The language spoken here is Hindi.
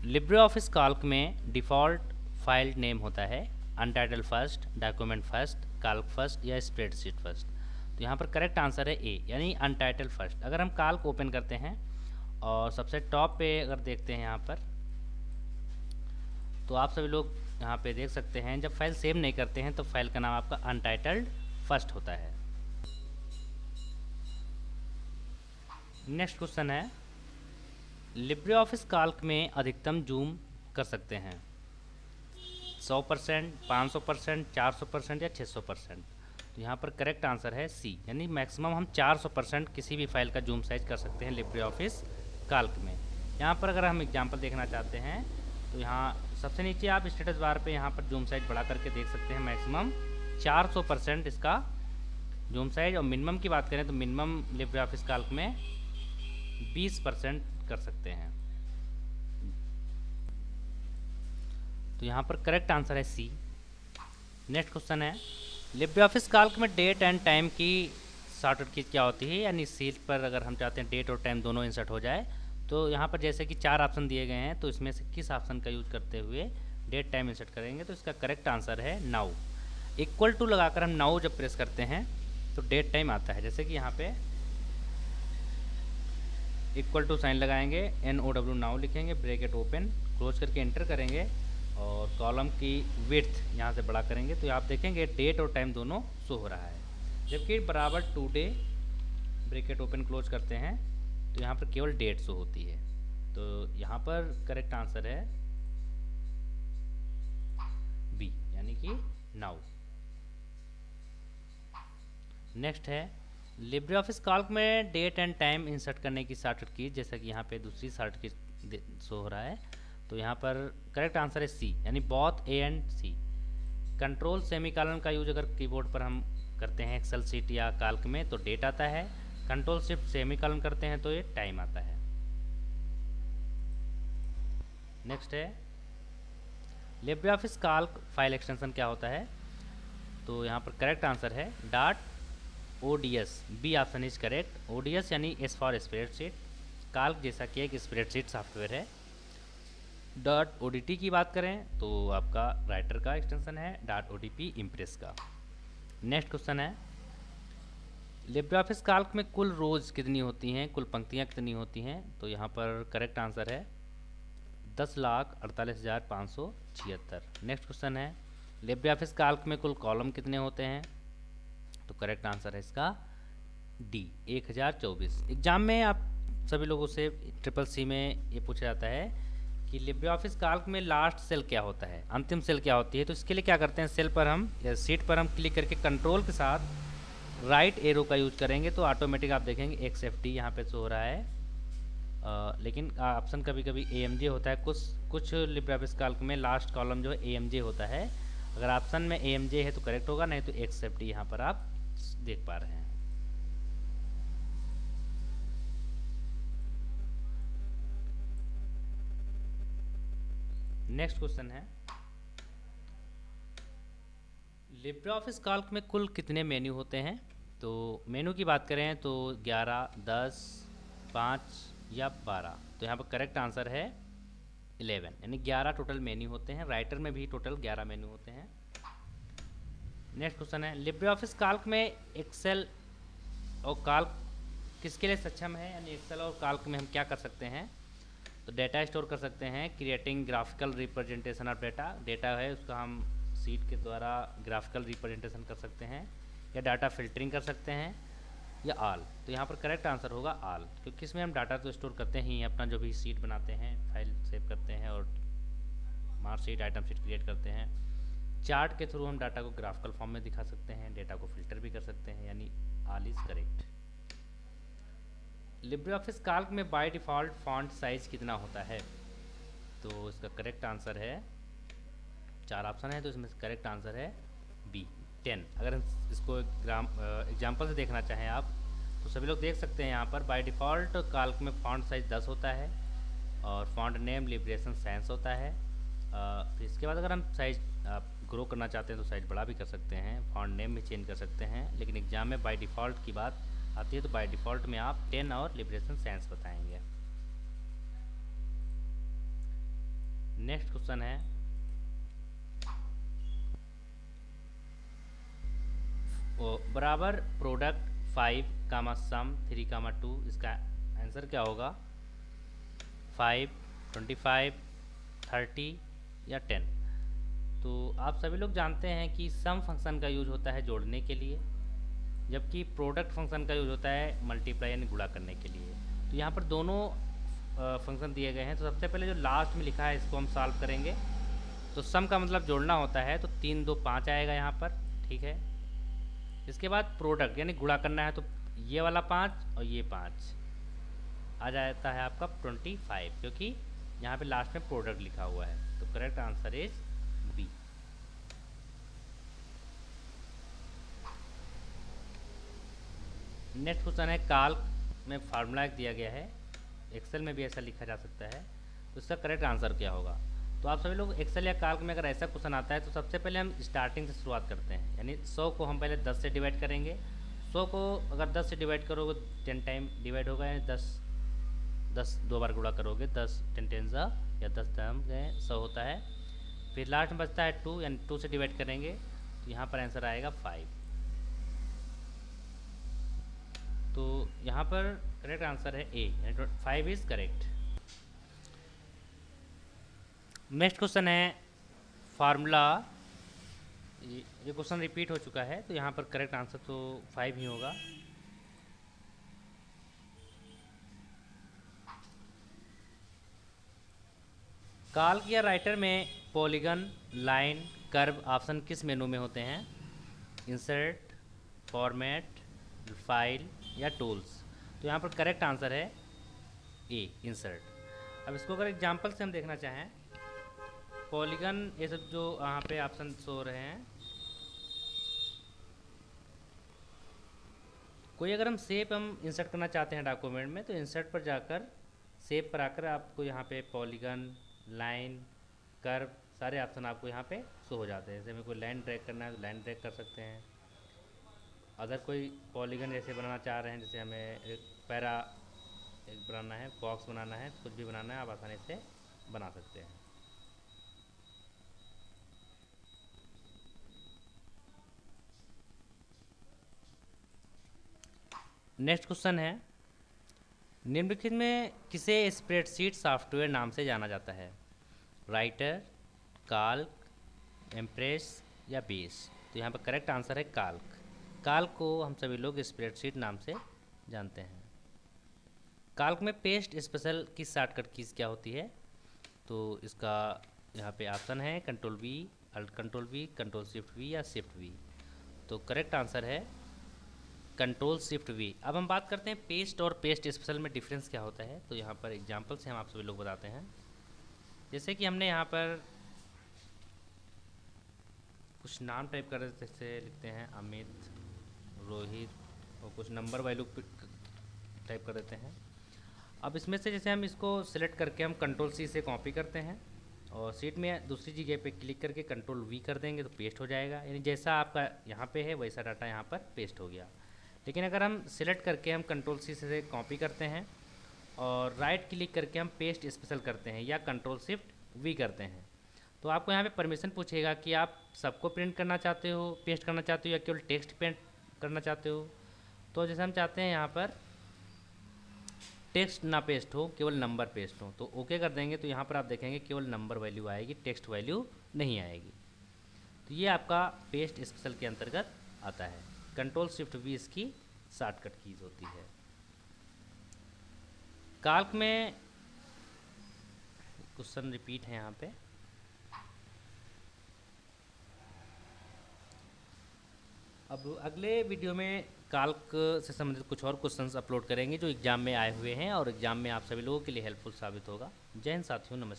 लिब्रे ऑफिस कैल्क में डिफ़ॉल्ट फाइल नेम होता है अनटाइटल first, document first, Calc first या स्प्रेडशीट फर्स्ट। तो यहाँ पर करेक्ट आंसर है ए, यानी अनटाइटल फर्स्ट। अगर हम कैल्क ओपन करते हैं और सबसे टॉप पे अगर देखते हैं यहाँ पर, तो आप सभी लोग यहाँ पे देख सकते हैं जब फाइल सेव नहीं करते हैं तो फाइल का नाम आपका अनटाइटल्ड फर्स्ट होता है। नेक्स्ट क्वेश्चन है, लिब्रे ऑफिस कैल्क में अधिकतम जूम कर सकते हैं 100%, 500%, 400% या 600%। तो यहाँ पर करेक्ट आंसर है सी, यानी मैक्सिमम हम 400% किसी भी फाइल का जूम साइज कर सकते हैं लिब्रे ऑफिस कैल्क में। यहाँ पर अगर हम एग्जांपल देखना चाहते हैं तो यहाँ सबसे नीचे आप स्टेटस बार पे यहाँ पर जूम साइज बढ़ा करके देख सकते हैं मैक्सिमम 400% इसका जूम साइज। और मिनिमम की बात करें तो मिनिमम लिब्रे ऑफिस कैल्क में 20% कर सकते हैं। तो यहाँ पर करेक्ट आंसर है सी। नेक्स्ट क्वेश्चन है, लिब्रे ऑफिस कैल्क में डेट एंड टाइम की शॉर्टकट की क्या होती है, यानी शीट पर अगर हम चाहते हैं डेट और टाइम दोनों इंसर्ट हो जाए तो यहाँ पर जैसे कि 4 ऑप्शन दिए गए हैं तो इसमें से किस ऑप्शन का यूज करते हुए डेट टाइम इंसर्ट करेंगे। तो इसका करेक्ट आंसर है नाउ। इक्वल टू लगाकर हम नाउ जब प्रेस करते हैं तो डेट टाइम आता है। जैसे कि यहाँ पे इक्वल टू साइन लगाएंगे, NOW नाउ लिखेंगे, ब्रैकेट ओपन क्लोज करके एंटर करेंगे और कॉलम की विड्थ यहाँ से बड़ा करेंगे तो आप देखेंगे डेट और टाइम दोनों शो हो रहा है। जबकि बराबर टुडे ब्रैकेट ओपन क्लोज करते हैं तो यहाँ पर केवल डेट शो होती है। तो यहाँ पर करेक्ट आंसर है बी, यानी कि नाउ। नेक्स्ट है, लिब्रे ऑफिस कैल्क में डेट एंड टाइम इंसर्ट करने की शॉर्टकट की, जैसा कि यहाँ पे दूसरी शॉर्टकट शो हो रहा है। तो यहाँ पर करेक्ट आंसर है सी, यानी both A and C. Control semicolon का यूज अगर कीबोर्ड पर हम करते हैं एक्सेल शीट या कैल्क में तो डेट आता है, कंट्रोल शिफ्ट सेमीकोलन करते हैं तो ये टाइम आता है। नेक्स्ट है, LibreOffice Calc file extension क्या होता है। तो यहाँ पर करेक्ट आंसर है .ods, B option is correct. ods यानी एस फॉर स्प्रेडशीट, कैल्क जैसा कि एक स्प्रेडशीट सॉफ्टवेयर है। .odt की बात करें तो आपका राइटर का एक्सटेंशन है, .odp इम्प्रेस का। नेक्स्ट क्वेश्चन है, लिब्रे ऑफिस कैल्क में कुल रोज कितनी होती हैं, कुल पंक्तियाँ कितनी होती हैं। तो यहाँ पर करेक्ट आंसर है 10,48,576। नेक्स्ट क्वेश्चन है, लिब्रे ऑफिस कैल्क में कुल कॉलम कितने होते हैं। तो करेक्ट आंसर है इसका डी, 1024। एग्जाम में आप सभी लोगों से CCC में ये पूछा जाता है कि लिब्रे ऑफिस कैल्क में लास्ट सेल क्या होता है, अंतिम सेल क्या होती है। तो इसके लिए क्या करते हैं, सेल पर हम या शीट पर हम क्लिक करके कंट्रोल के साथ राइट एरो का यूज करेंगे तो ऑटोमेटिक आप देखेंगे XFT यहाँ पे शो हो रहा है। लेकिन ऑप्शन कभी कभी AMJ होता है, कुछ लिब्रे ऑफिस कैल्क में लास्ट कॉलम जो है AMJ होता है। अगर ऑप्शन में AMJ है तो करेक्ट होगा, नहीं तो XFT यहाँ पर आप देख पा रहे हैं। नेक्स्ट क्वेश्चन है, लिब्रे ऑफिस कैल्क में कुल कितने मेन्यू होते हैं। तो मेन्यू की बात करें तो 11, 10, 5 या 12। तो यहाँ पर करेक्ट आंसर है 11, यानी 11 टोटल मेन्यू होते हैं। राइटर में भी टोटल 11 मेन्यू होते हैं। नेक्स्ट क्वेश्चन है, लिब्रे ऑफिस कैल्क में एक्सेल और कैल्क किसके लिए सक्षम है, यानी एक्सेल और कैल्क में हम क्या कर सकते हैं। तो डेटा स्टोर कर सकते हैं, creating graphical representation of data है उसका हम शीट के द्वारा ग्राफिकल रिप्रेजेंटेशन कर सकते हैं, या डाटा फिल्टरिंग कर सकते हैं, या ऑल। तो यहाँ पर करेक्ट आंसर होगा ऑल, क्योंकि इसमें हम डाटा तो स्टोर करते ही अपना जो भी शीट बनाते हैं, फाइल सेव करते हैं और मार्कशीट आइटम शीट क्रिएट करते हैं। चार्ट के थ्रू हम डाटा को ग्राफिकल फॉर्म में दिखा सकते हैं, डेटा को फिल्टर भी कर सकते हैं, यानी all is correct. Libre office Calc में बाय डिफ़ॉल्ट फॉन्ट साइज कितना होता है। तो इसका करेक्ट आंसर है, 4 ऑप्शन है तो इसमें करेक्ट आंसर है बी, 10। अगर इसको एग्जाम्पल से देखना चाहें आप तो सभी लोग देख सकते हैं यहाँ पर बाय डिफ़ॉल्ट कैल्क में फॉन्ट साइज 10 होता है और फॉन्ट नेम लिबरेशन साइंस होता है। फिर इसके बाद अगर हम साइज ग्रो करना चाहते हैं तो साइज बड़ा भी कर सकते हैं, फॉन्ट नेम भी चेंज कर सकते हैं। लेकिन एग्जाम में बाय डिफ़ॉल्ट की बात आती है तो बाय डिफ़ॉल्ट में आप 10 और लिबरेशन साइंस बताएंगे। नेक्स्ट क्वेश्चन है बराबर प्रोडक्ट 5 कामा सम 3 कामा 2, इसका आंसर क्या होगा? 5, 25, 30 या 10। तो आप सभी लोग जानते हैं कि सम फंक्शन का यूज होता है जोड़ने के लिए, जबकि प्रोडक्ट फंक्शन का यूज होता है मल्टीप्लाई यानी गुणा करने के लिए। तो यहाँ पर दोनों फंक्शन दिए गए हैं। तो सबसे पहले जो लास्ट में लिखा है इसको हम सॉल्व करेंगे। तो सम का मतलब जोड़ना होता है, तो 3 2 5 आएगा यहाँ पर, ठीक है। इसके बाद प्रोडक्ट यानी गुणा करना है, तो ये वाला 5 और ये 5 आ जाता है आपका 25, क्योंकि यहाँ पे लास्ट में प्रोडक्ट लिखा हुआ है। तो correct answer is B. Next question है काल्क में फार्मूला एक दिया गया है, एक्सेल में भी ऐसा लिखा जा सकता है, तो इसका करेक्ट आंसर क्या होगा? तो आप सभी लोग एक्सेल या काल्क में अगर ऐसा क्वेश्चन आता है तो सबसे पहले हम स्टार्टिंग से शुरुआत करते हैं, यानी 100 को हम पहले 10 से डिवाइड करेंगे। 100 को अगर 10 से डिवाइड करोगे 10 टाइम डिवाइड होगा, यानी 10 दो बार गुणा करोगे, 10 10 10 या 10 दाम 100 होता है। फिर लास्ट में बचता है 2, यानी 2 से डिवाइड करेंगे, तो यहाँ पर आंसर आएगा 5। तो यहाँ पर करेक्ट आंसर है ए, यानी 5 इज़ करेक्ट। नेक्स्ट क्वेश्चन है फार्मूला, ये क्वेश्चन रिपीट हो चुका है, तो यहाँ पर करेक्ट आंसर तो 5 ही होगा। काल्क या राइटर में पॉलीगन, लाइन, कर्व ऑप्शन किस मेनू में होते हैं? इंसर्ट, फॉर्मेट, फाइल या टूल्स? तो यहाँ पर करेक्ट आंसर है ए, इंसर्ट। अब इसको अगर एग्जांपल से हम देखना चाहें, पॉलीगन ये सब जो यहाँ पे ऑप्शन शो रहे हैं, कोई अगर हम शेप हम इंसर्ट करना चाहते हैं डॉक्यूमेंट में, तो इंसर्ट पर जाकर शेप पर आकर आपको यहाँ पे पॉलीगन, लाइन, कर्व सारे ऑप्शन आपको यहाँ पे शो हो जाते हैं। जैसे हमें कोई लाइन ड्रैग करना है तो लाइन ड्रैग कर सकते हैं। अगर कोई पॉलीगन जैसे बनाना चाह रहे हैं, जैसे हमें एक पैरा एक बनाना है, बॉक्स बनाना है, कुछ भी बनाना है, आप आसानी से बना सकते हैं। नेक्स्ट क्वेश्चन है निम्नलिखित में किसे स्प्रेडशीट सॉफ्टवेयर नाम से जाना जाता है? राइटर, काल्क, इम्प्रेस या बेस? तो यहाँ पर करेक्ट आंसर है काल्क। काल्क को हम सभी लोग स्प्रेडशीट नाम से जानते हैं। काल्क में पेस्ट स्पेशल की शॉर्टकट कीज क्या होती है? तो इसका यहाँ पे ऑप्शन है control V, alt control V, control shift V या शिफ्ट वी। तो करेक्ट आंसर है कंट्रोल शिफ्ट वी। अब हम बात करते हैं पेस्ट और पेस्ट स्पेशल में डिफरेंस क्या होता है। तो यहाँ पर एग्जांपल से हम आप सभी लोग बताते हैं। जैसे कि हमने यहाँ पर कुछ नाम टाइप कर देते, जैसे लिखते हैं अमित, रोहित, और कुछ नंबर वैल्यू टाइप कर देते हैं। अब इसमें से जैसे हम इसको सिलेक्ट करके हम कंट्रोल सी से कॉपी करते हैं और सीट में दूसरी जगह पे क्लिक करके कंट्रोल वी कर देंगे तो पेस्ट हो जाएगा, यानी जैसा आपका यहाँ पे है वैसा डाटा यहाँ पर पेस्ट हो गया। लेकिन अगर हम सिलेक्ट करके हम कंट्रोल सी से कॉपी करते हैं और राइट क्लिक करके हम पेस्ट स्पेशल करते हैं या कंट्रोल शिफ्ट वी करते हैं, तो आपको यहाँ पे परमिशन पूछेगा कि आप सबको प्रिंट करना चाहते हो, पेस्ट करना चाहते हो या केवल टेक्स्ट प्रिंट करना चाहते हो। तो जैसे हम चाहते हैं यहाँ पर टेक्स्ट ना पेस्ट हो, केवल नंबर पेस्ट हो, तो ओके कर देंगे। तो यहाँ पर आप देखेंगे केवल नंबर वैल्यू आएगी, टेक्स्ट वैल्यू नहीं आएगी। तो ये आपका पेस्ट स्पेशल के अंतर्गत आता है। कंट्रोल शिफ्ट वी इसकी शॉर्टकट कीज होती है। काल्क में क्वेश्चन रिपीट है यहाँ पे, अब अगले वीडियो में काल्क से संबंधित कुछ और क्वेश्चंस अपलोड करेंगे जो एग्जाम में आए हुए हैं और एग्जाम में आप सभी लोगों के लिए हेल्पफुल साबित होगा। जय हिंद साथियों, नमस्कार।